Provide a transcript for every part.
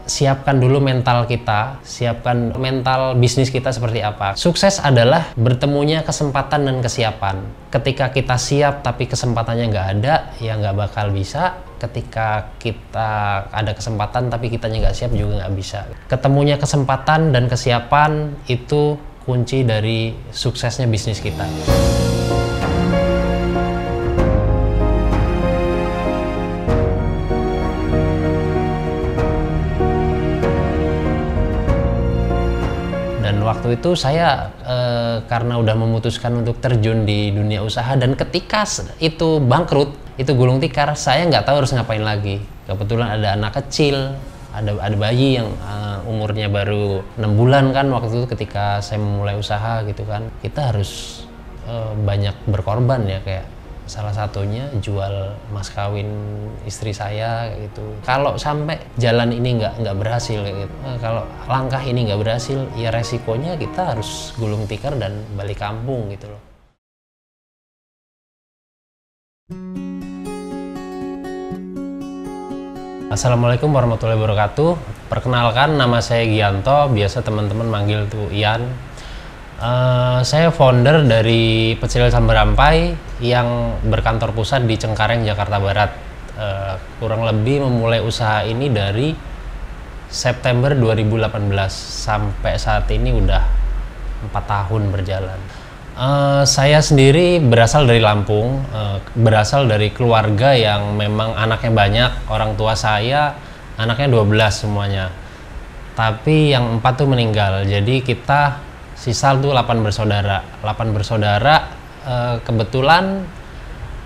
siapkan dulu mental kita, siapkan mental bisnis kita seperti apa. Sukses adalah bertemunya kesempatan dan kesiapan. Ketika kita siap tapi kesempatannya nggak ada, ya nggak bakal bisa. Ketika kita ada kesempatan tapi kitanya nggak siap juga nggak bisa. Ketemunya kesempatan dan kesiapan itu kunci dari suksesnya bisnis kita. Dan waktu itu saya karena udah memutuskan untuk terjun di dunia usaha, dan ketika itu bangkrut, itu gulung tikar, saya nggak tahu harus ngapain lagi. Kebetulan ada anak kecil, ada bayi yang umurnya baru 6 bulan kan waktu itu ketika saya memulai usaha gitu kan. Kita harus banyak berkorban ya, kayak salah satunya jual mas kawin istri saya gitu. Kalau sampai jalan ini nggak berhasil gitu, kalau langkah ini nggak berhasil, ya resikonya kita harus gulung tikar dan balik kampung gitu loh. Assalamualaikum warahmatullahi wabarakatuh. Perkenalkan, nama saya Gianto, biasa teman-teman manggil tuh Ian. Saya founder dari Pecel Sambar Ampai yang berkantor pusat di Cengkareng, Jakarta Barat. Kurang lebih memulai usaha ini dari September 2018 sampai saat ini udah 4 tahun berjalan. Saya sendiri berasal dari Lampung, berasal dari keluarga yang memang anaknya banyak. Orang tua saya anaknya 12 semuanya, tapi yang 4 tuh meninggal. Jadi kita sisa tuh 8 bersaudara. 8 bersaudara, kebetulan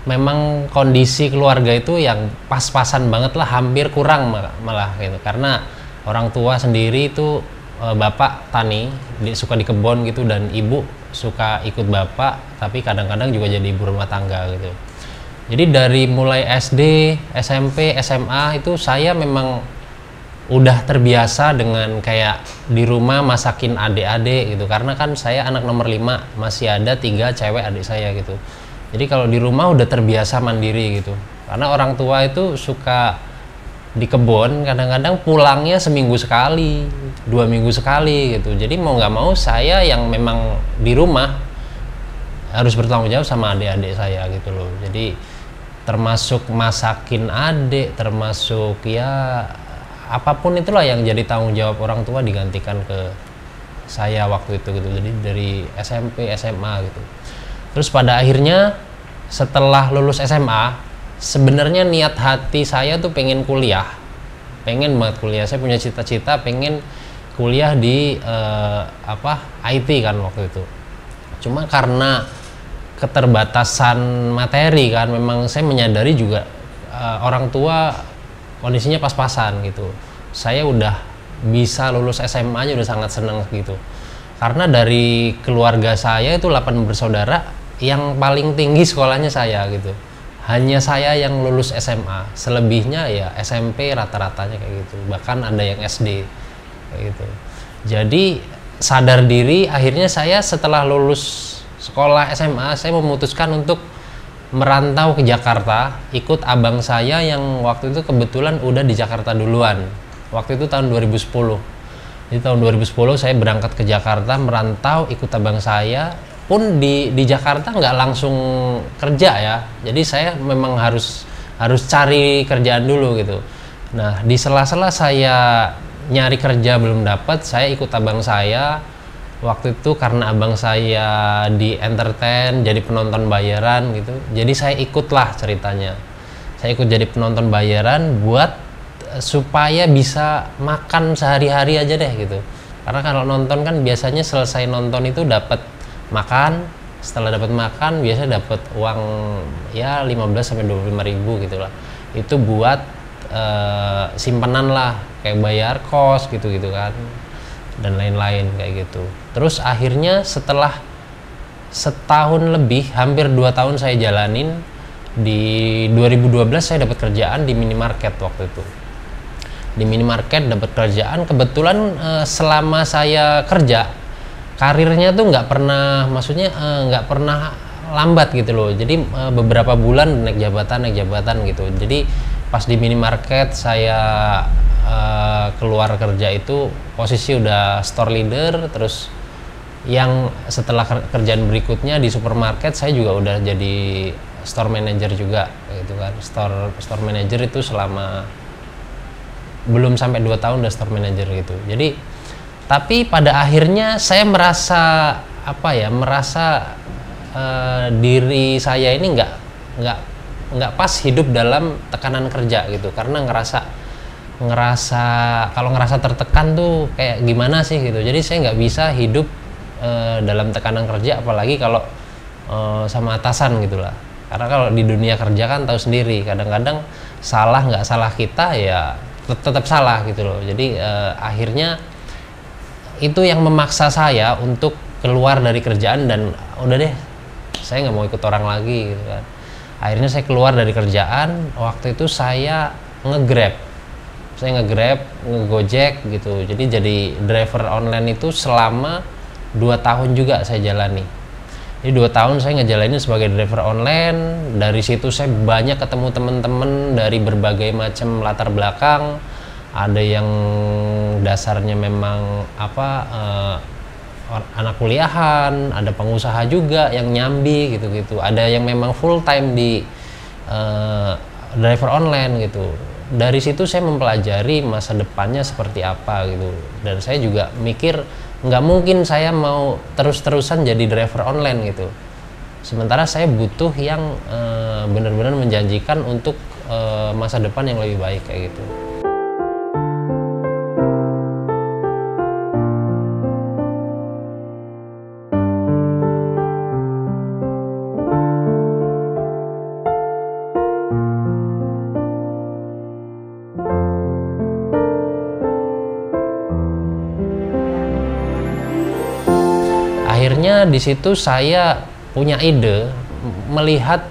memang kondisi keluarga itu yang pas-pasan banget lah, hampir kurang malah gitu. Karena orang tua sendiri itu bapak tani, suka di kebun gitu, dan ibu suka ikut bapak, tapi kadang-kadang juga jadi ibu rumah tangga gitu. Jadi dari mulai SD, SMP, SMA itu saya memang udah terbiasa dengan kayak di rumah masakin adik-adik gitu, karena kan saya anak nomor 5, masih ada 3 cewek adik saya gitu. Jadi kalau di rumah udah terbiasa mandiri gitu, karena orang tua itu suka di kebun, kadang-kadang pulangnya seminggu sekali, 2 minggu sekali gitu. Jadi mau nggak mau saya yang memang di rumah harus bertanggung jawab sama adik-adik saya gitu loh. Jadi termasuk masakin adik, termasuk ya apapun itulah yang jadi tanggung jawab orang tua digantikan ke saya waktu itu gitu. Jadi dari SMP, SMA gitu. Terus pada akhirnya setelah lulus SMA, sebenarnya niat hati saya tuh pengen kuliah, pengen banget kuliah. Saya punya cita-cita pengen kuliah di IT kan waktu itu. Cuma karena keterbatasan materi kan, memang saya menyadari juga orang tua kondisinya pas-pasan gitu. Saya udah bisa lulus SMA aja udah sangat senang gitu. Karena dari keluarga saya itu 8 bersaudara, yang paling tinggi sekolahnya saya gitu. Hanya saya yang lulus SMA, selebihnya ya SMP rata-ratanya kayak gitu. Bahkan ada yang SD kayak gitu. Jadi sadar diri, akhirnya saya setelah lulus sekolah SMA, saya memutuskan untuk merantau ke Jakarta, ikut abang saya yang waktu itu kebetulan udah di Jakarta duluan. Waktu itu tahun 2010. Di tahun 2010 saya berangkat ke Jakarta, merantau, ikut abang saya. Pun di Jakarta nggak langsung kerja ya. Jadi saya memang harus cari kerjaan dulu gitu. Nah, di sela-sela saya nyari kerja belum dapat, saya ikut abang saya. Waktu itu karena abang saya di entertain, jadi penonton bayaran gitu. Jadi saya ikutlah ceritanya. Saya ikut jadi penonton bayaran buat supaya bisa makan sehari-hari aja deh gitu. Karena kalau nonton kan biasanya selesai nonton itu dapat makan. Setelah dapat makan biasanya dapat uang ya 15-25 ribu gitu lah. Itu buat simpanan lah, kayak bayar kos gitu-gitu kan, dan lain-lain kayak gitu. Terus akhirnya setelah setahun lebih, hampir 2 tahun saya jalanin, di 2012 saya dapat kerjaan di minimarket waktu itu. Di minimarket dapat kerjaan, kebetulan selama saya kerja, karirnya tuh nggak pernah, maksudnya nggak pernah lambat gitu loh. Jadi beberapa bulan naik jabatan gitu. Jadi pas di minimarket saya keluar kerja itu posisi udah store leader, terus yang setelah kerjaan berikutnya di supermarket saya juga udah jadi store manager juga gitu kan. Store manager itu selama belum sampai 2 tahun udah store manager gitu. Jadi tapi pada akhirnya saya merasa diri saya ini nggak pas hidup dalam tekanan kerja gitu, karena ngerasa kalau ngerasa tertekan tuh kayak gimana sih gitu. Jadi saya nggak bisa hidup dalam tekanan kerja, apalagi kalau sama atasan gitulah. Karena kalau di dunia kerja kan tahu sendiri, kadang-kadang nggak salah kita ya tetap salah gitu loh. Jadi akhirnya itu yang memaksa saya untuk keluar dari kerjaan, dan udah deh saya nggak mau ikut orang lagi gitu kan. Akhirnya saya keluar dari kerjaan. Waktu itu saya nge-Grab, nge-Gojek gitu. Jadi driver online itu selama 2 tahun juga saya jalani. Jadi 2 tahun saya ngejalanin sebagai driver online. Dari situ saya banyak ketemu teman-teman dari berbagai macam latar belakang. Ada yang dasarnya memang anak kuliahan, ada pengusaha juga yang nyambi gitu-gitu. Ada yang memang full time di driver online gitu. Dari situ saya mempelajari masa depannya seperti apa gitu. Dan saya juga mikir nggak mungkin saya mau terus-terusan jadi driver online gitu. Sementara saya butuh yang benar-benar menjanjikan untuk masa depan yang lebih baik kayak gitu. Akhirnya di situ saya punya ide, melihat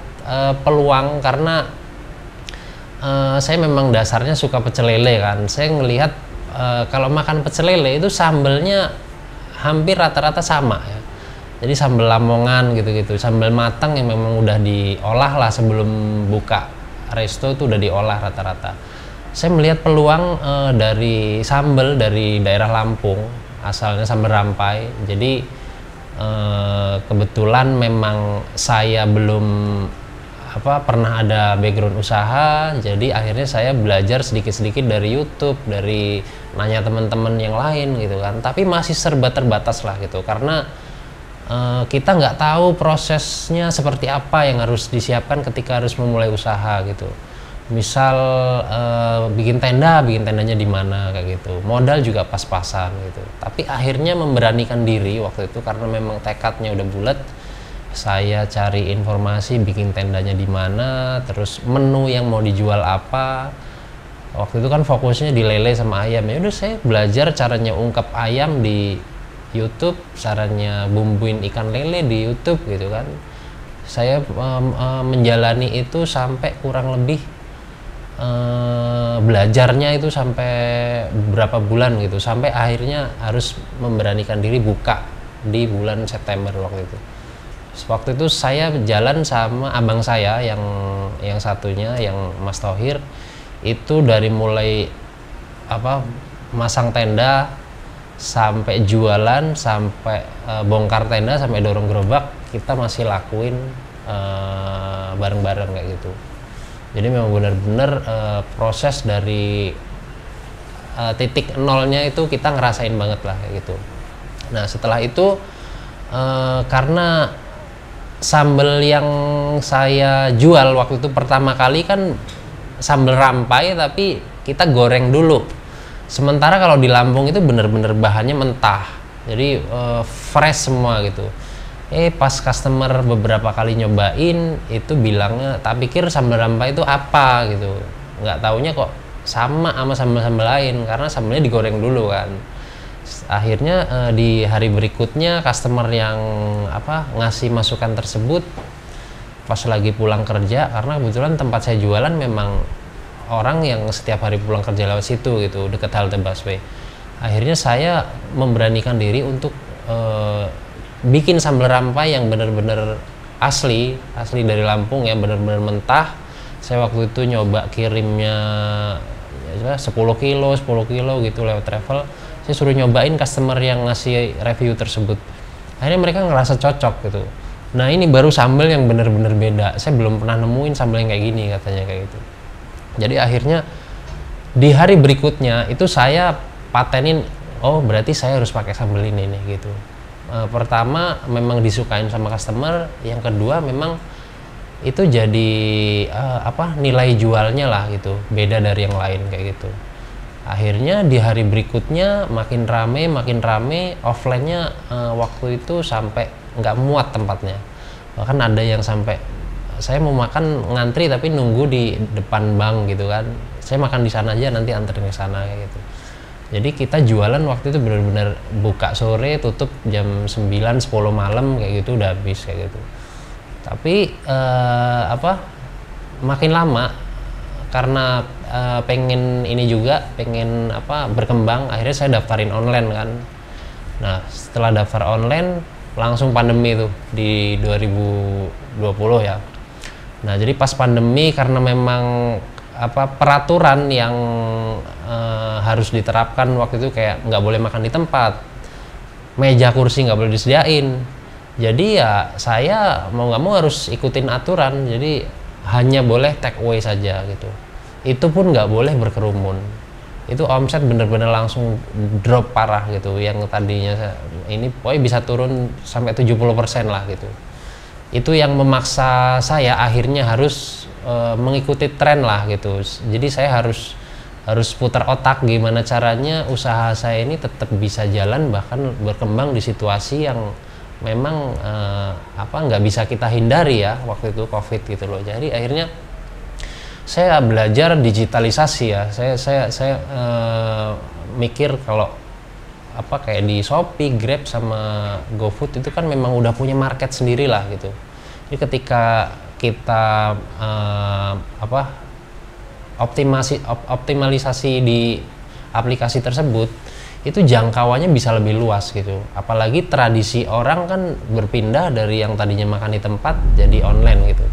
peluang, karena saya memang dasarnya suka pecel lele kan. Saya ngelihat kalau makan pecel lele itu sambelnya hampir rata-rata sama ya. Jadi sambal Lamongan gitu-gitu, sambal matang yang memang udah diolah lah sebelum buka resto itu udah diolah rata-rata. Saya melihat peluang dari sambal dari daerah Lampung, asalnya sambal Rampai. Jadi kebetulan memang saya belum pernah ada background usaha, jadi akhirnya saya belajar sedikit-sedikit dari YouTube, dari nanya teman-teman yang lain gitu kan. Tapi masih serba terbatas lah gitu, karena kita nggak tahu prosesnya seperti apa yang harus disiapkan ketika harus memulai usaha gitu. Misal bikin tendanya di mana kayak gitu, modal juga pas-pasan gitu. Tapi akhirnya memberanikan diri waktu itu karena memang tekadnya udah bulat. Saya cari informasi bikin tendanya di mana, terus menu yang mau dijual apa. Waktu itu kan fokusnya di lele sama ayam. Ya udah saya belajar caranya ungkep ayam di YouTube, caranya bumbuin ikan lele di YouTube gitu kan. Saya menjalani itu sampai kurang lebih belajarnya itu sampai berapa bulan gitu, sampai akhirnya harus memberanikan diri buka di bulan September waktu itu. Waktu itu saya jalan sama abang saya yang satunya, yang Mas Thohir, itu dari mulai masang tenda sampai jualan, sampai bongkar tenda, sampai dorong gerobak, kita masih lakuin bareng-bareng kayak gitu. Jadi memang benar-benar proses dari titik nolnya itu kita ngerasain banget lah kayak gitu. Nah setelah itu karena sambal yang saya jual waktu itu pertama kali kan sambal Rampai, tapi kita goreng dulu. Sementara kalau di Lampung itu benar-benar bahannya mentah, jadi fresh semua gitu. Pas customer beberapa kali nyobain itu bilangnya, tak pikir sambal Rampai itu apa gitu, nggak taunya kok sama sambal-sambal lain karena sambalnya digoreng dulu kan. Akhirnya di hari berikutnya customer yang ngasih masukan tersebut pas lagi pulang kerja, karena kebetulan tempat saya jualan memang orang yang setiap hari pulang kerja lewat situ gitu, deket halte busway. Akhirnya saya memberanikan diri untuk bikin sambal Rampai yang benar-benar asli dari Lampung, yang benar-benar mentah, Saya waktu itu nyoba kirimnya ya, 10 kilo gitu lewat travel. Saya suruh nyobain customer yang ngasih review tersebut. Akhirnya mereka ngerasa cocok gitu. Nah ini baru sambal yang bener-bener beda. Saya belum pernah nemuin sambal yang kayak gini, katanya kayak gitu. Jadi akhirnya di hari berikutnya itu saya patenin, oh berarti saya harus pakai sambal ini nih gitu. Pertama memang disukain sama customer, yang kedua memang itu jadi nilai jualnya lah gitu, beda dari yang lain kayak gitu. Akhirnya di hari berikutnya makin rame, offline-nya waktu itu sampai nggak muat tempatnya. Bahkan ada yang sampai saya mau makan ngantri tapi nunggu di depan bank gitu kan. Saya makan di sana aja, nanti anterin ke sana kayak gitu. Jadi kita jualan waktu itu benar-benar buka sore, tutup jam 9-10 malam kayak gitu, udah habis kayak gitu. Tapi makin lama karena pengen ini juga, pengen berkembang, akhirnya saya daftarin online kan. Nah setelah daftar online langsung pandemi tuh di 2020 ya. Nah jadi pas pandemi karena memang peraturan yang harus diterapkan waktu itu kayak nggak boleh makan di tempat, meja kursi nggak boleh disediain. Jadi ya saya mau nggak mau harus ikutin aturan. Jadi hanya boleh take away saja gitu. Itu pun nggak boleh berkerumun. Itu omset bener-bener langsung drop parah gitu. Yang tadinya ini pokoknya bisa turun sampai 70% lah gitu. Itu yang memaksa saya akhirnya harus mengikuti tren lah gitu. Jadi saya harus putar otak gimana caranya usaha saya ini tetap bisa jalan, bahkan berkembang di situasi yang memang nggak bisa kita hindari ya waktu itu COVID gitu loh. Jadi akhirnya saya belajar digitalisasi ya. Saya mikir kalau kayak di Shopee, Grab sama GoFood itu kan memang udah punya market sendiri lah gitu. Jadi ketika kita optimalisasi di aplikasi tersebut, itu jangkauannya bisa lebih luas gitu. Apalagi tradisi orang kan berpindah dari yang tadinya makan di tempat jadi online gitu.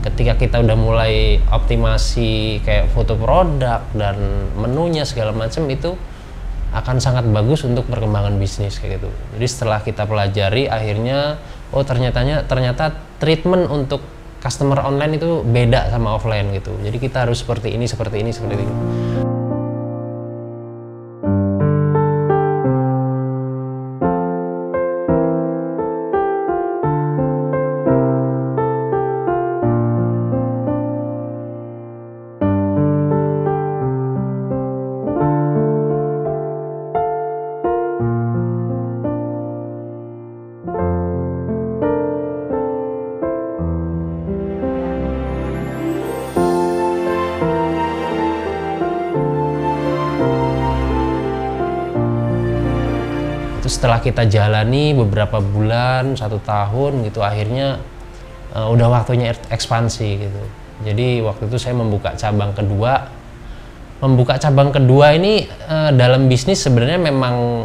Ketika kita udah mulai optimasi kayak foto produk dan menunya segala macam, itu akan sangat bagus untuk perkembangan bisnis kayak gitu. Jadi setelah kita pelajari akhirnya ternyata treatment untuk customer online itu beda sama offline gitu. Jadi kita harus seperti ini. Setelah kita jalani beberapa bulan, 1 tahun gitu, akhirnya udah waktunya ekspansi gitu. Jadi waktu itu saya membuka cabang kedua. Ini dalam bisnis sebenarnya memang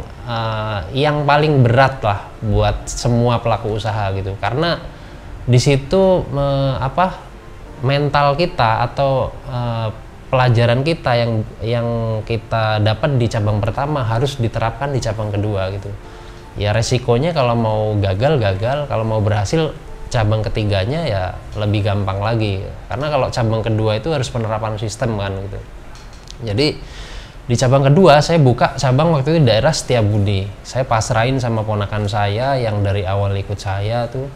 yang paling berat lah buat semua pelaku usaha gitu. Karena di situ mental kita atau pelajaran kita yang kita dapat di cabang pertama harus diterapkan di cabang kedua gitu. Ya resikonya kalau mau gagal, kalau mau berhasil cabang ketiganya ya lebih gampang lagi. Karena kalau cabang kedua itu harus penerapan sistem kan gitu. Jadi di cabang kedua saya buka cabang waktu itu di daerah Setiabudi. Saya pasrahin sama ponakan saya yang dari awal ikut saya tuh.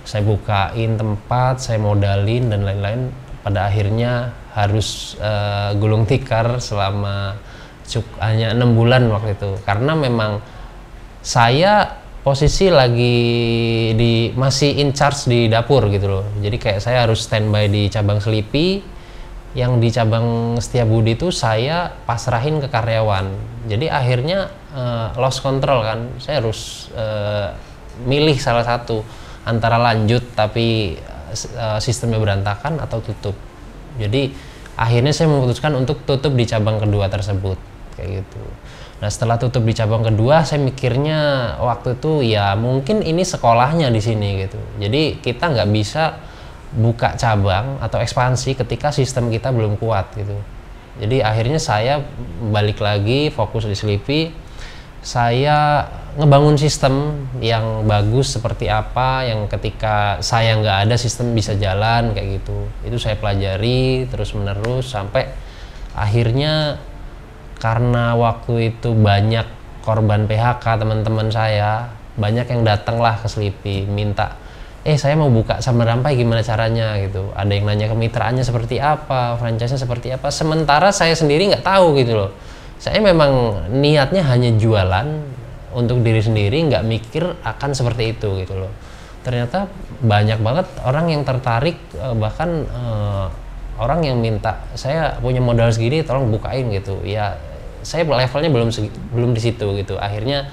Saya bukain tempat, saya modalin dan lain-lain. Pada akhirnya harus gulung tikar selama hanya 6 bulan waktu itu, karena memang saya posisi lagi masih in charge di dapur gitu loh. Jadi kayak saya harus standby di cabang Selipi, yang di cabang Setiabudi itu saya pasrahin ke karyawan. Jadi akhirnya lost control kan, saya harus milih salah satu antara lanjut tapi sistemnya berantakan atau tutup. Jadi akhirnya saya memutuskan untuk tutup di cabang kedua tersebut kayak gitu. Nah setelah tutup di cabang kedua, saya mikirnya waktu itu ya mungkin ini sekolahnya di sini gitu. Jadi kita nggak bisa buka cabang atau ekspansi ketika sistem kita belum kuat gitu. Jadi akhirnya saya balik lagi fokus di Sleepy. Saya ngebangun sistem yang bagus seperti apa, yang ketika saya nggak ada sistem bisa jalan kayak gitu. Itu saya pelajari terus menerus sampai akhirnya, karena waktu itu banyak korban PHK teman-teman saya, banyak yang datang lah ke Sleepy minta, saya mau buka Sambar Rampai gimana caranya gitu. Ada yang nanya kemitraannya seperti apa, franchise-nya seperti apa. Sementara saya sendiri nggak tahu gitu loh. Saya memang niatnya hanya jualan untuk diri sendiri, nggak mikir akan seperti itu gitu loh. Ternyata banyak banget orang yang tertarik, bahkan orang yang minta, saya punya modal segini tolong bukain gitu. Ya saya levelnya belum di situ gitu. Akhirnya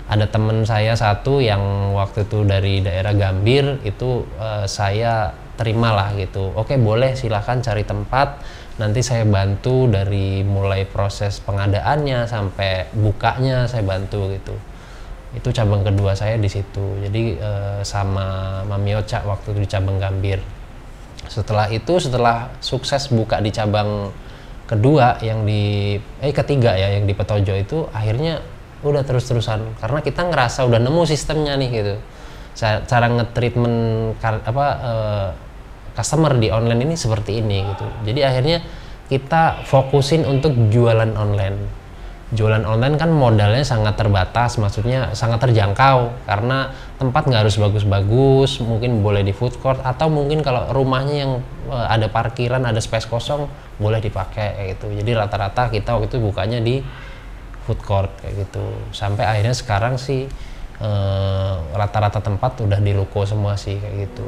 ada teman saya satu yang waktu itu dari daerah Gambir itu, saya terimalah gitu. Oke, boleh, silahkan cari tempat, nanti saya bantu dari mulai proses pengadaannya sampai bukanya saya bantu gitu. Itu cabang kedua saya di situ. Jadi sama Mami Ocha waktu itu di cabang Gambir. Setelah itu, setelah sukses buka di cabang kedua yang di ketiga ya, yang di Petojo itu, akhirnya udah terus-terusan karena kita ngerasa udah nemu sistemnya nih gitu. Cara nge-treatment customer di online ini seperti ini gitu. Jadi akhirnya kita fokusin untuk jualan online. Jualan online kan modalnya sangat terbatas, maksudnya sangat terjangkau karena tempat nggak harus bagus-bagus, mungkin boleh di food court atau mungkin kalau rumahnya yang ada parkiran, ada space kosong boleh dipakai kayak gitu. Jadi rata-rata kita waktu itu bukanya di food court kayak gitu. Sampai akhirnya sekarang sih rata-rata tempat udah di ruko semua sih kayak gitu.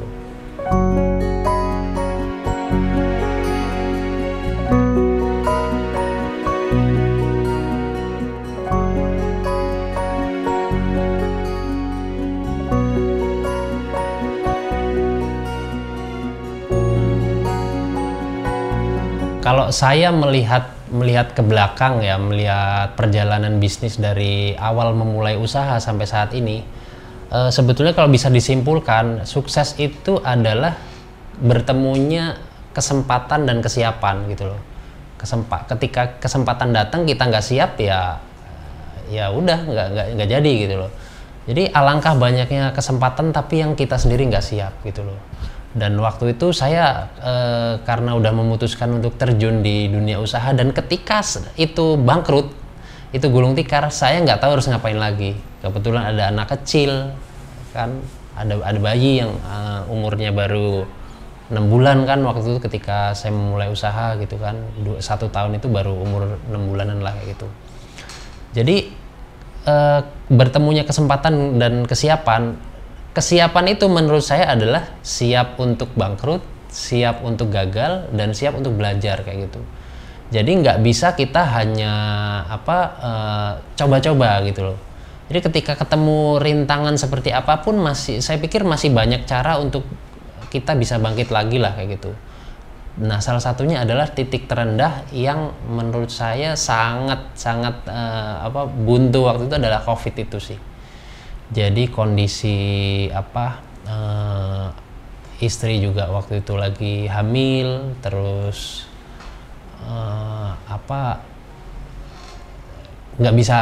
Kalau saya melihat ke belakang ya, melihat perjalanan bisnis dari awal memulai usaha sampai saat ini, sebetulnya kalau bisa disimpulkan, sukses itu adalah bertemunya kesempatan dan kesiapan gitu loh. Ketika kesempatan datang kita nggak siap, ya udah nggak jadi gitu loh. Jadi alangkah banyaknya kesempatan tapi yang kita sendiri nggak siap gitu loh. Dan waktu itu saya karena udah memutuskan untuk terjun di dunia usaha, dan ketika itu bangkrut, itu gulung tikar, saya nggak tahu harus ngapain lagi. Kebetulan ada anak kecil kan, ada bayi yang umurnya baru 6 bulan kan waktu itu ketika saya memulai usaha gitu kan. 1 tahun itu baru umur 6 bulanan lah kayak gitu. Jadi bertemunya kesempatan dan kesiapan itu menurut saya adalah siap untuk bangkrut, siap untuk gagal, dan siap untuk belajar kayak gitu. Jadi nggak bisa kita hanya coba-coba gitu loh. Jadi ketika ketemu rintangan seperti apapun, saya pikir masih banyak cara untuk kita bisa bangkit lagi lah kayak gitu. Nah, salah satunya adalah titik terendah yang menurut saya sangat buntu waktu itu adalah COVID itu sih. Jadi kondisi istri juga waktu itu lagi hamil, terus nggak bisa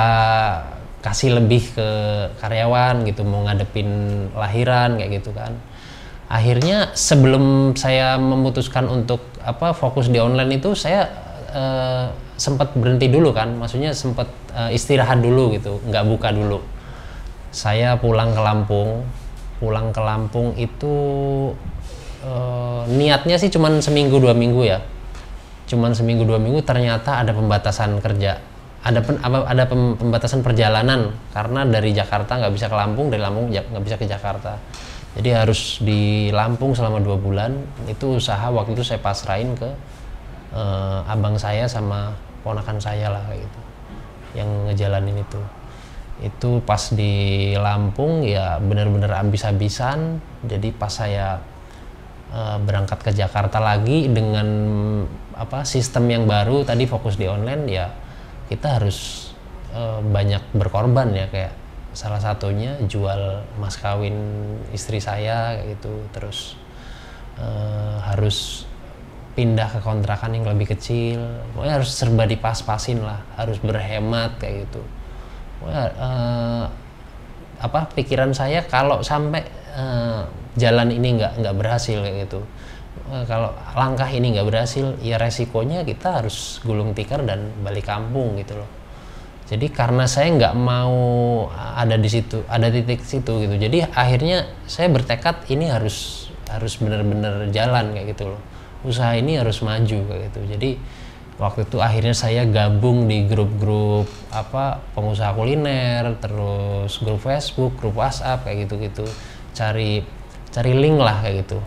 kasih lebih ke karyawan gitu, mau ngadepin lahiran kayak gitu kan. Akhirnya sebelum saya memutuskan untuk fokus di online itu, saya sempat berhenti dulu kan, maksudnya sempat istirahat dulu gitu, nggak buka dulu. Saya pulang ke Lampung itu niatnya sih cuman seminggu 2 minggu ya, ternyata ada pembatasan kerja, ada pembatasan perjalanan karena dari Jakarta nggak bisa ke Lampung, dari Lampung nggak bisa ke Jakarta, jadi harus di Lampung selama 2 bulan. Itu usaha waktu itu saya pasrahin ke abang saya sama ponakan saya lah kayak gitu yang ngejalanin itu pas di Lampung ya benar-benar habis-habisan. Jadi pas saya berangkat ke Jakarta lagi dengan sistem yang baru tadi, fokus di online, ya kita harus banyak berkorban ya, kayak salah satunya jual mas kawin istri saya kayak gitu, terus harus pindah ke kontrakan yang lebih kecil, pokoknya harus serba dipas-pasin lah, harus berhemat kayak gitu. Pokoknya, pikiran saya kalau sampai jalan ini nggak berhasil kayak gitu, kalau langkah ini nggak berhasil, ya resikonya kita harus gulung tikar dan balik kampung gitu loh. Jadi karena saya nggak mau ada di situ, ada titik situ gitu, jadi akhirnya saya bertekad ini harus benar-benar jalan kayak gitu loh, usaha ini harus maju kayak gitu. Jadi waktu itu akhirnya saya gabung di grup-grup pengusaha kuliner, terus grup Facebook, grup WhatsApp kayak gitu-gitu, cari link lah kayak gitu,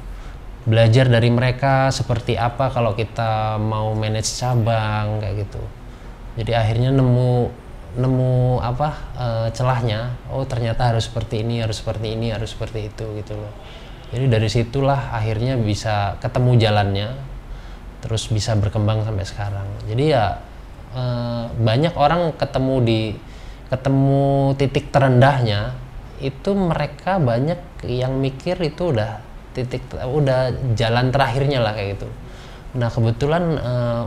belajar dari mereka seperti apa kalau kita mau manage cabang kayak gitu. Jadi akhirnya nemu celahnya, oh ternyata harus seperti ini, harus seperti ini, harus seperti itu gitu loh. Jadi dari situlah akhirnya bisa ketemu jalannya, terus bisa berkembang sampai sekarang. Jadi ya banyak orang ketemu titik terendahnya itu, mereka banyak yang mikir itu udah jalan terakhirnya lah kayak gitu. Nah kebetulan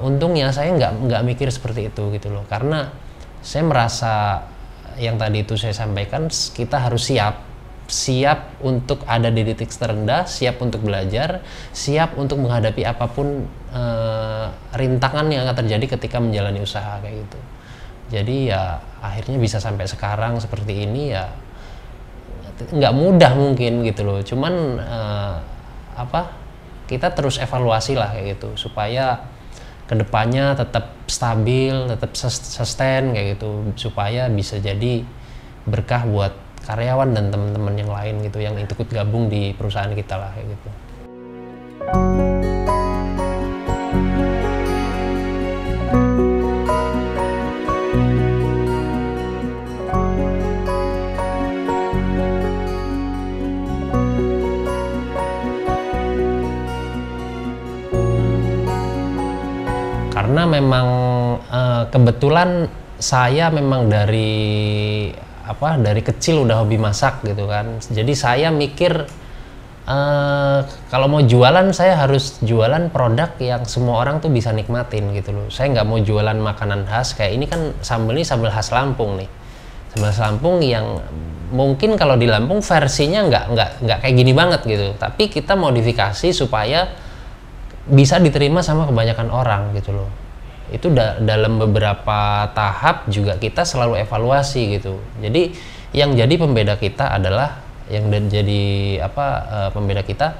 untungnya saya nggak mikir seperti itu gitu loh, karena saya merasa yang tadi itu saya sampaikan, kita harus siap untuk ada di titik terendah, siap untuk belajar, siap untuk menghadapi apapun rintangan yang akan terjadi ketika menjalani usaha kayak gitu. Jadi ya akhirnya bisa sampai sekarang seperti ini, ya nggak mudah mungkin gitu loh, cuman kita terus evaluasi lah kayak gitu supaya kedepannya tetap stabil, tetap sustain kayak gitu, supaya bisa jadi berkah buat karyawan dan teman-teman yang lain gitu yang ikut gabung di perusahaan kita lah kayak gitu. Karena memang kebetulan saya memang dari kecil udah hobi masak gitu kan. Jadi saya mikir kalau mau jualan saya harus jualan produk yang semua orang tuh bisa nikmatin gitu loh. Saya nggak mau jualan makanan khas kayak ini kan, sambal ini sambal khas Lampung nih. Sambal khas Lampung yang mungkin kalau di Lampung versinya nggak kayak gini banget gitu. Tapi kita modifikasi supaya bisa diterima sama kebanyakan orang gitu loh. Itu dalam beberapa tahap juga kita selalu evaluasi gitu. Jadi yang jadi pembeda kita adalah pembeda kita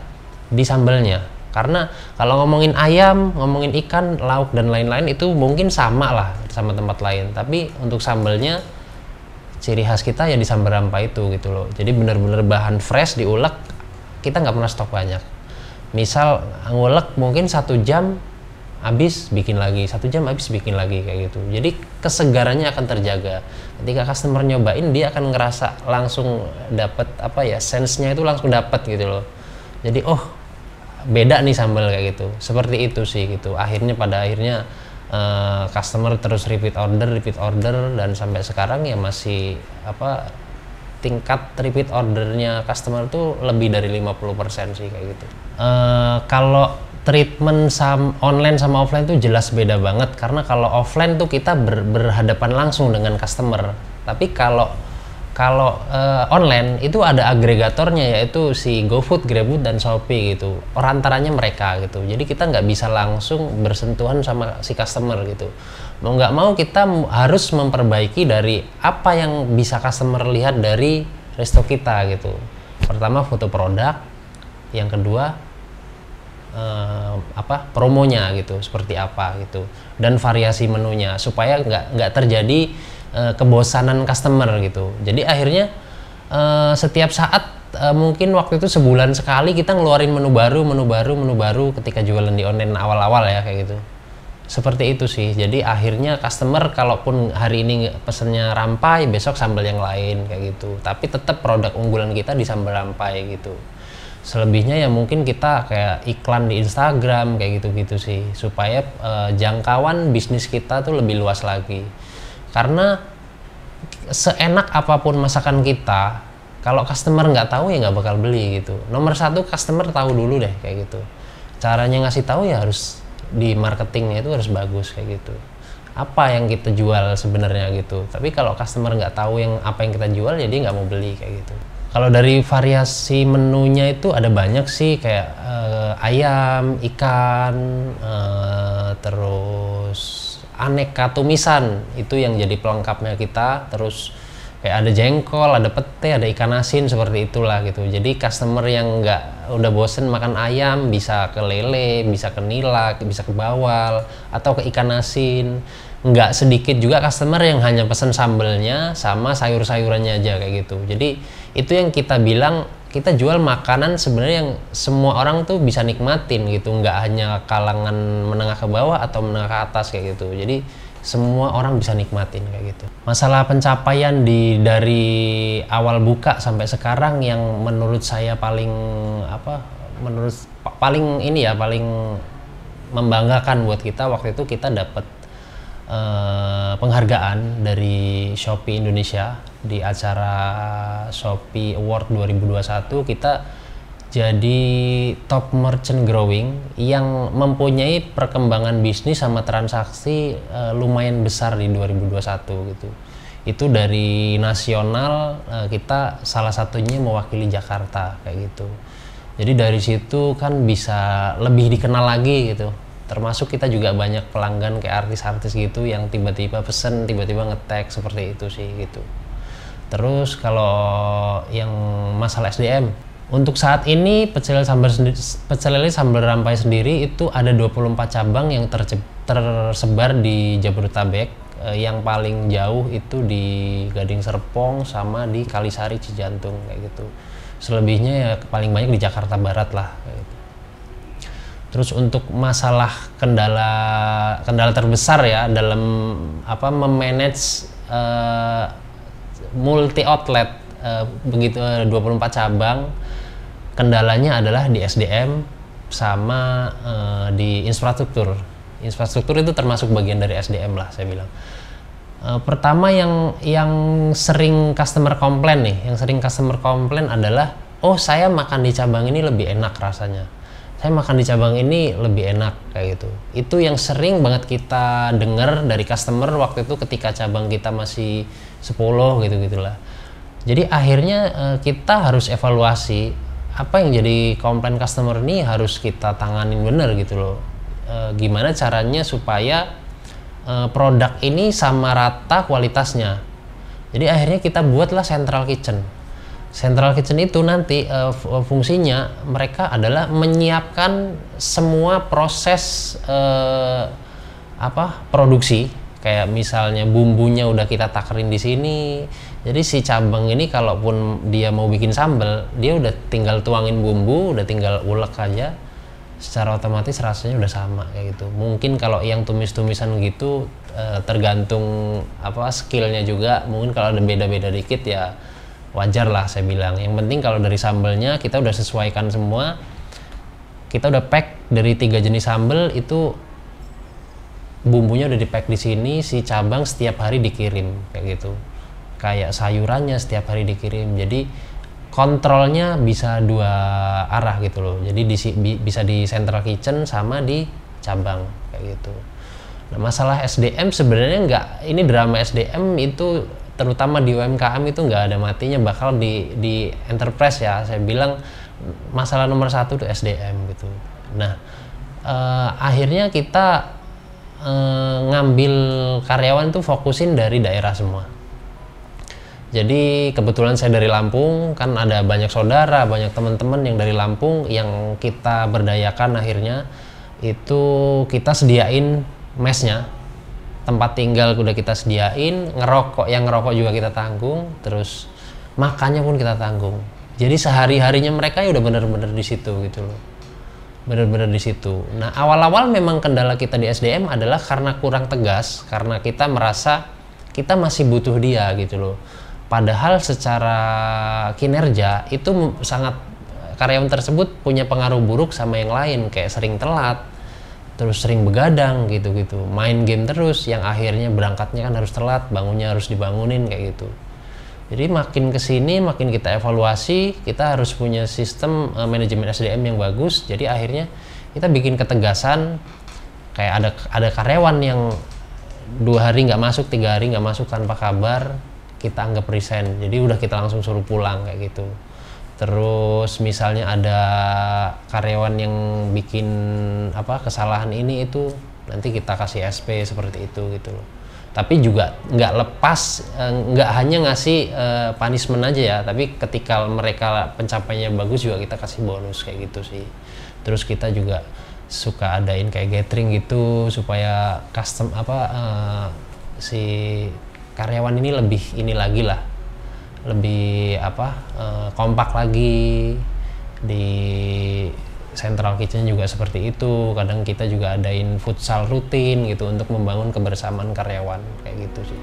di sambalnya. Karena kalau ngomongin ayam, ngomongin ikan, lauk dan lain-lain itu mungkin sama lah sama tempat lain. Tapi untuk sambalnya ciri khas kita ya di sambal rampa itu gitu loh. Jadi benar-benar bahan fresh diulek, kita nggak pernah stok banyak. Misal ngulek mungkin 1 jam habis bikin lagi, 1 jam habis bikin lagi kayak gitu. Jadi kesegarannya akan terjaga. Ketika customer nyobain, dia akan ngerasa langsung dapat sense-nya itu langsung dapat gitu loh. Jadi oh beda nih sambal kayak gitu. Seperti itu sih gitu. Pada akhirnya customer terus repeat order dan sampai sekarang ya masih tingkat repeat ordernya customer tuh lebih dari 50% sih kayak gitu. Kalau treatment online sama offline tuh jelas beda banget, karena kalau offline tuh kita berhadapan langsung dengan customer, tapi kalau online itu ada agregatornya, yaitu si GoFood, GrabFood dan Shopee gitu, perantaranya mereka gitu. Jadi kita nggak bisa langsung bersentuhan sama si customer gitu. Mau nggak mau kita harus memperbaiki dari apa yang bisa customer lihat dari resto kita gitu. Pertama foto produk, yang kedua promonya gitu, seperti apa gitu, dan variasi menunya supaya nggak terjadi kebosanan customer gitu. Jadi akhirnya setiap saat mungkin waktu itu sebulan sekali kita ngeluarin menu baru ketika jualan di online awal-awal ya kayak gitu. Seperti itu sih. Jadi akhirnya customer kalaupun hari ini pesennya rampai, besok sambal yang lain kayak gitu. Tapi tetap produk unggulan kita di sambal rampai gitu. Selebihnya ya mungkin kita kayak iklan di Instagram kayak gitu-gitu sih, supaya jangkauan bisnis kita tuh lebih luas lagi. Karena seenak apapun masakan kita, Kalau customer nggak tahu ya nggak bakal beli gitu. Nomor satu, customer tahu dulu deh kayak gitu. Caranya ngasih tahu ya harus di marketingnya itu harus bagus kayak gitu. Apa yang kita jual sebenarnya gitu. Tapi kalau customer nggak tahu apa yang kita jual, ya dia nggak mau beli kayak gitu. Kalau dari variasi menunya itu ada banyak sih, kayak ayam, ikan, terus aneka tumisan itu yang jadi pelengkapnya kita. Terus kayak ada jengkol, ada pete, ada ikan asin, seperti itulah gitu. Jadi customer yang nggak udah bosen makan ayam bisa ke lele, bisa ke nila, bisa ke bawal, atau ke ikan asin. Nggak sedikit juga customer yang hanya pesen sambelnya sama sayur-sayurannya aja kayak gitu. Jadi itu yang kita bilang, kita jual makanan sebenarnya yang semua orang tuh bisa nikmatin gitu, nggak hanya kalangan menengah ke bawah atau menengah ke atas kayak gitu. Jadi semua orang bisa nikmatin kayak gitu. Masalah pencapaian dari awal buka sampai sekarang yang menurut saya paling paling membanggakan buat kita, waktu itu kita dapat penghargaan dari Shopee Indonesia di acara Shopee Award 2021. Kita jadi top merchant growing yang mempunyai perkembangan bisnis sama transaksi lumayan besar di 2021 gitu. Itu dari nasional, kita salah satunya mewakili Jakarta kayak gitu. Jadi dari situ kan bisa lebih dikenal lagi gitu. Termasuk kita juga banyak pelanggan kayak artis-artis gitu yang tiba-tiba pesen, tiba-tiba nge-tag, seperti itu sih gitu. Terus kalau yang masalah SDM, untuk saat ini pecel lele sambal rampai sendiri itu ada 24 cabang yang tersebar di Jabodetabek. Yang paling jauh itu di Gading Serpong sama di Kalisari Cijantung kayak gitu. Selebihnya ya paling banyak di Jakarta Barat lah kayak gitu. Terus untuk masalah kendala terbesar ya dalam memanage multi outlet begitu 24 cabang, kendalanya adalah di SDM sama di infrastruktur. Infrastruktur itu termasuk bagian dari SDM lah saya bilang. Pertama yang sering customer komplain adalah, oh saya makan di cabang ini lebih enak rasanya, saya makan di cabang ini lebih enak kayak gitu. Itu yang sering banget kita dengar dari customer waktu itu ketika cabang kita masih 10 gitu-gitulah. Jadi akhirnya kita harus evaluasi apa yang jadi komplain customer ini, harus kita tanganin bener gitu loh. Gimana caranya supaya produk ini sama rata kualitasnya. Jadi akhirnya kita buatlah central kitchen. Central kitchen itu nanti fungsinya mereka adalah menyiapkan semua proses produksi. Kayak misalnya bumbunya udah kita takerin di sini. Jadi si cabang ini kalaupun dia mau bikin sambal, dia udah tinggal tuangin bumbu, udah tinggal ulek aja. Secara otomatis rasanya udah sama kayak gitu. Mungkin kalau yang tumis-tumisan gitu tergantung skillnya juga. Mungkin kalau ada beda-beda dikit ya wajar lah saya bilang. Yang penting kalau dari sambalnya kita udah sesuaikan semua, kita udah pack dari 3 jenis sambal itu, bumbunya udah di pack di sini, si cabang setiap hari dikirim kayak gitu. Kayak sayurannya setiap hari dikirim. Jadi kontrolnya bisa 2 arah gitu loh. Jadi bisa di central kitchen sama di cabang kayak gitu. Nah, masalah SDM sebenarnya ini drama SDM itu terutama di UMKM itu nggak ada matinya, bakal di enterprise ya. Saya bilang masalah nomor 1 itu SDM gitu. Nah, akhirnya kita ngambil karyawan tuh fokusin dari daerah semua. Jadi kebetulan saya dari Lampung, kan ada banyak saudara, banyak teman-teman yang dari Lampung yang kita berdayakan. Akhirnya itu kita sediain mesnya, tempat tinggal udah kita sediain, yang ngerokok juga kita tanggung, terus makannya pun kita tanggung. Jadi sehari-harinya mereka ya udah bener-bener di situ gitu loh, bener-bener di situ. Nah, awal-awal memang kendala kita di SDM adalah karena kurang tegas, karena kita merasa kita masih butuh dia gitu loh. Padahal secara kinerja itu sangat, karyawan tersebut punya pengaruh buruk sama yang lain, kayak sering telat, terus sering begadang gitu-gitu, main game terus, yang akhirnya berangkatnya kan harus telat, bangunnya harus dibangunin kayak gitu. Jadi makin kesini makin kita evaluasi, kita harus punya sistem manajemen SDM yang bagus. Jadi akhirnya kita bikin ketegasan, kayak ada karyawan yang 2 hari nggak masuk, 3 hari nggak masuk tanpa kabar, kita anggap resign. Jadi udah kita langsung suruh pulang kayak gitu. Terus misalnya ada karyawan yang bikin kesalahan ini itu, nanti kita kasih SP seperti itu gitu loh. Tapi juga nggak lepas, nggak hanya ngasih punishment aja ya, tapi ketika mereka pencapaiannya bagus juga kita kasih bonus kayak gitu sih. Terus kita juga suka adain kayak gathering gitu supaya si karyawan ini lebih lagi lah, lebih kompak lagi. Di Central Kitchen juga seperti itu. Kadang kita juga adain futsal rutin gitu untuk membangun kebersamaan karyawan kayak gitu sih.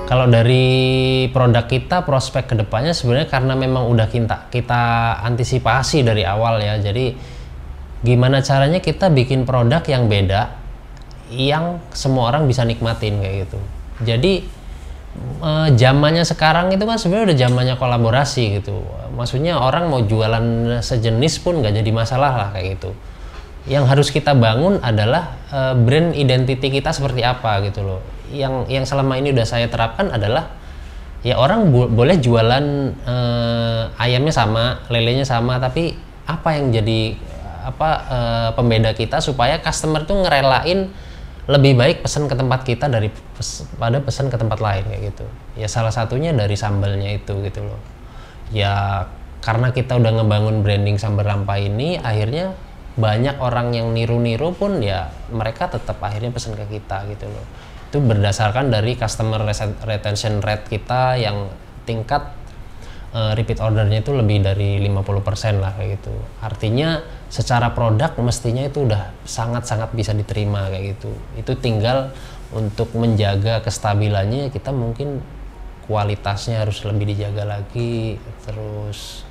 Kalau dari produk kita, prospek kedepannya sebenarnya karena memang udah kita antisipasi dari awal ya. Jadi gimana caranya kita bikin produk yang beda, yang semua orang bisa nikmatin kayak gitu. Jadi zamannya sekarang itu kan sebenarnya udah zamannya kolaborasi gitu. Maksudnya orang mau jualan sejenis pun nggak jadi masalah lah kayak gitu. Yang harus kita bangun adalah brand identity kita seperti apa gitu loh. Yang selama ini udah saya terapkan adalah ya orang boleh jualan ayamnya sama, lelenya sama, tapi apa yang jadi pembeda kita supaya customer tuh ngerelain lebih baik pesan ke tempat kita daripada pesan ke tempat lain kayak gitu. Ya salah satunya dari sambalnya itu gitu loh. Ya karena kita udah ngebangun branding Sambal Rampai ini, akhirnya banyak orang yang niru-niru pun ya mereka tetap akhirnya pesan ke kita gitu loh. Itu berdasarkan dari customer retention rate kita yang tingkat repeat ordernya itu lebih dari 50% lah kayak gitu. Artinya secara produk mestinya itu udah sangat-sangat bisa diterima kayak gitu. Itu tinggal untuk menjaga kestabilannya, kita mungkin kualitasnya harus lebih dijaga lagi, terus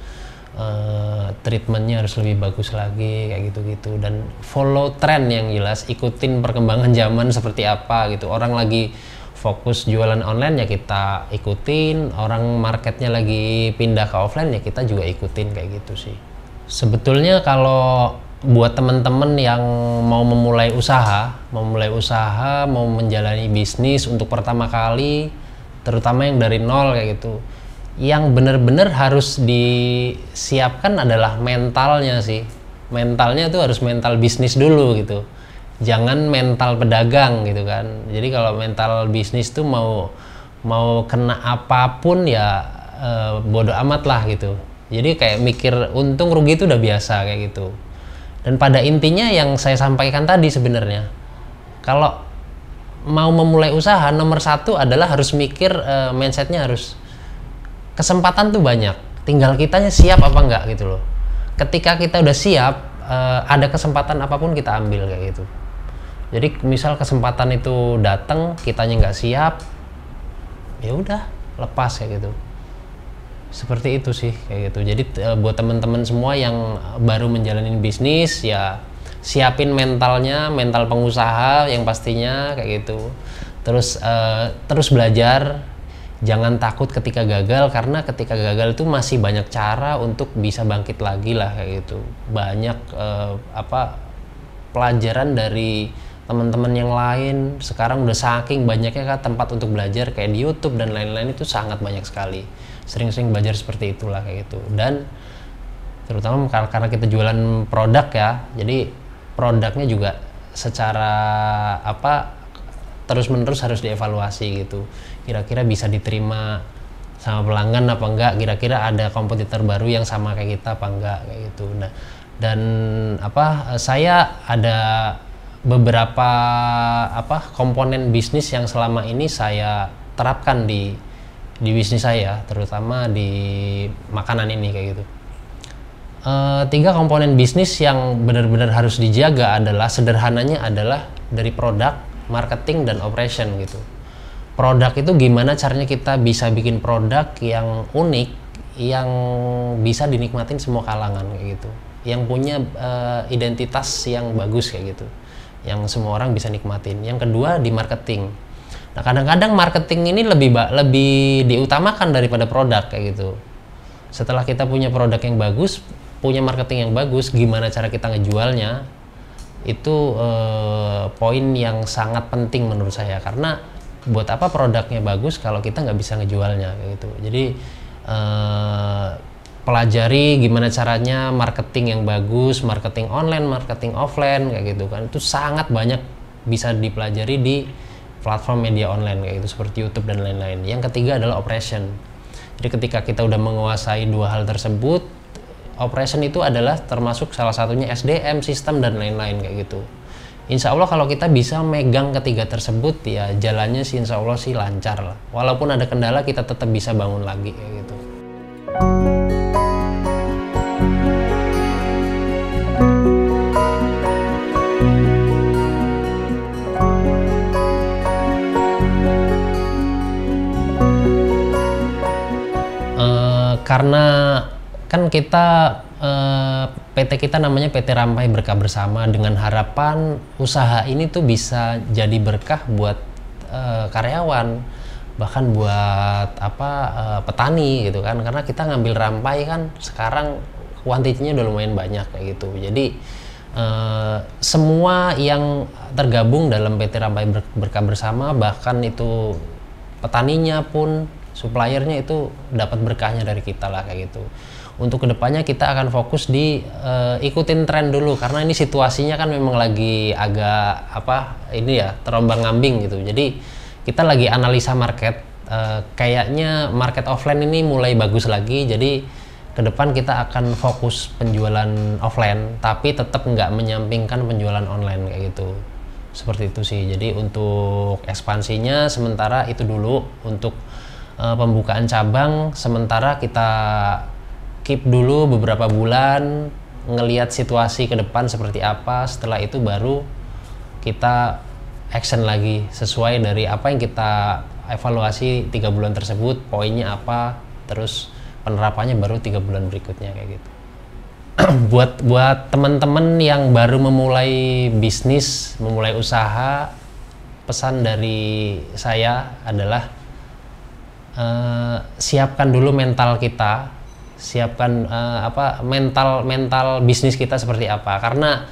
treatmentnya harus lebih bagus lagi kayak gitu-gitu, dan follow trend yang jelas, ikutin perkembangan zaman seperti apa gitu. Orang lagi fokus jualan online ya kita ikutin, orang marketnya lagi pindah ke offline ya kita juga ikutin kayak gitu sih. Sebetulnya kalau buat teman-teman yang mau memulai usaha, mau menjalani bisnis untuk pertama kali, terutama yang dari nol kayak gitu, yang benar-benar harus disiapkan adalah mentalnya sih. Mentalnya tuh harus mental bisnis dulu gitu. Jangan mental pedagang gitu kan. Jadi kalau mental bisnis tuh mau kena apapun ya bodo amat lah gitu. Jadi kayak mikir untung rugi itu udah biasa kayak gitu. Dan pada intinya yang saya sampaikan tadi sebenarnya, kalau mau memulai usaha nomor satu adalah harus mikir mindsetnya harus, kesempatan tuh banyak, tinggal kitanya siap apa enggak gitu loh. Ketika kita udah siap, ada kesempatan apapun kita ambil kayak gitu. Jadi misal kesempatan itu datang, kitanya nggak siap, ya udah lepas kayak gitu. Seperti itu sih kayak gitu. Jadi buat teman-teman semua yang baru menjalani bisnis ya siapin mentalnya, mental pengusaha yang pastinya kayak gitu. Terus belajar. Jangan takut ketika gagal, karena ketika gagal itu masih banyak cara untuk bisa bangkit lagi lah kayak gitu. Banyak pelajaran dari teman-teman yang lain. Sekarang udah saking banyaknya kan tempat untuk belajar kayak di YouTube dan lain-lain, itu sangat banyak sekali. Sering-sering belajar seperti itulah kayak gitu. Dan terutama karena kita jualan produk ya, jadi produknya juga secara terus-menerus harus dievaluasi gitu. Kira-kira bisa diterima sama pelanggan apa enggak, kira-kira ada kompetitor baru yang sama kayak kita apa enggak kayak gitu. Nah, dan saya ada beberapa komponen bisnis yang selama ini saya terapkan di bisnis saya, terutama di makanan ini kayak gitu. 3 komponen bisnis yang benar-benar harus dijaga adalah, sederhananya adalah dari produk, marketing, dan operation gitu. Produk itu gimana caranya kita bisa bikin produk yang unik, yang bisa dinikmatin semua kalangan kayak gitu. yang punya identitas yang bagus kayak gitu, yang semua orang bisa nikmatin. Yang kedua di marketing. Nah kadang-kadang marketing ini lebih diutamakan daripada produk kayak gitu. Setelah kita punya produk yang bagus, punya marketing yang bagus, gimana cara kita ngejualnya, itu poin yang sangat penting menurut saya. Karena buat apa produknya bagus kalau kita nggak bisa ngejualnya kayak gitu. Jadi pelajari gimana caranya marketing yang bagus, marketing online, marketing offline kayak gitu kan. Itu sangat banyak bisa dipelajari di platform media online kayak gitu seperti YouTube dan lain-lain. Yang ketiga adalah operation. Jadi ketika kita udah menguasai dua hal tersebut, operation itu adalah termasuk salah satunya SDM, sistem dan lain-lain kayak gitu. Insya Allah kalau kita bisa megang ketiga tersebut ya jalannya sih insya Allah sih lancar lah. Walaupun ada kendala kita tetap bisa bangun lagi kayak gitu. Karena kan kita PT kita namanya PT Rampai Berkah Bersama, dengan harapan usaha ini tuh bisa jadi berkah buat karyawan, bahkan buat petani gitu kan, karena kita ngambil rampai kan sekarang kuantitinya udah lumayan banyak kayak gitu. Jadi semua yang tergabung dalam PT Rampai Berkah Bersama, bahkan itu petaninya pun, suppliernya itu dapat berkahnya dari kita lah kayak gitu. Untuk kedepannya kita akan fokus di ikutin tren dulu, karena ini situasinya kan memang lagi agak terombang-ambing gitu. Jadi kita lagi analisa market, kayaknya market offline ini mulai bagus lagi. Jadi ke depan kita akan fokus penjualan offline, tapi tetap nggak menyampingkan penjualan online kayak gitu. Seperti itu sih. Jadi untuk ekspansinya sementara itu dulu. Untuk pembukaan cabang sementara kita keep dulu beberapa bulan, ngelihat situasi ke depan seperti apa. Setelah itu baru kita action lagi sesuai dari apa yang kita evaluasi 3 bulan tersebut, poinnya apa, terus penerapannya baru 3 bulan berikutnya kayak gitu. buat teman-teman yang baru memulai bisnis, memulai usaha, pesan dari saya adalah siapkan dulu mental kita, siapkan mental bisnis kita seperti apa, karena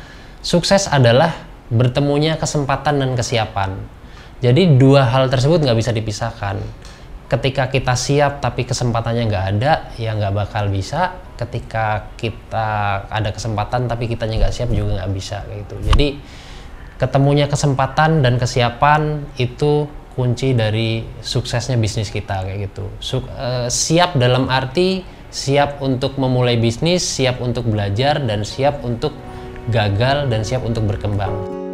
sukses adalah bertemunya kesempatan dan kesiapan. Jadi dua hal tersebut nggak bisa dipisahkan. Ketika kita siap tapi kesempatannya nggak ada, ya nggak bakal bisa. Ketika kita ada kesempatan tapi kitanya nggak siap juga nggak bisa kayak gitu. Jadi ketemunya kesempatan dan kesiapan itu kunci dari suksesnya bisnis kita kayak gitu. Siap dalam arti siap untuk memulai bisnis, siap untuk belajar, dan siap untuk gagal, dan siap untuk berkembang.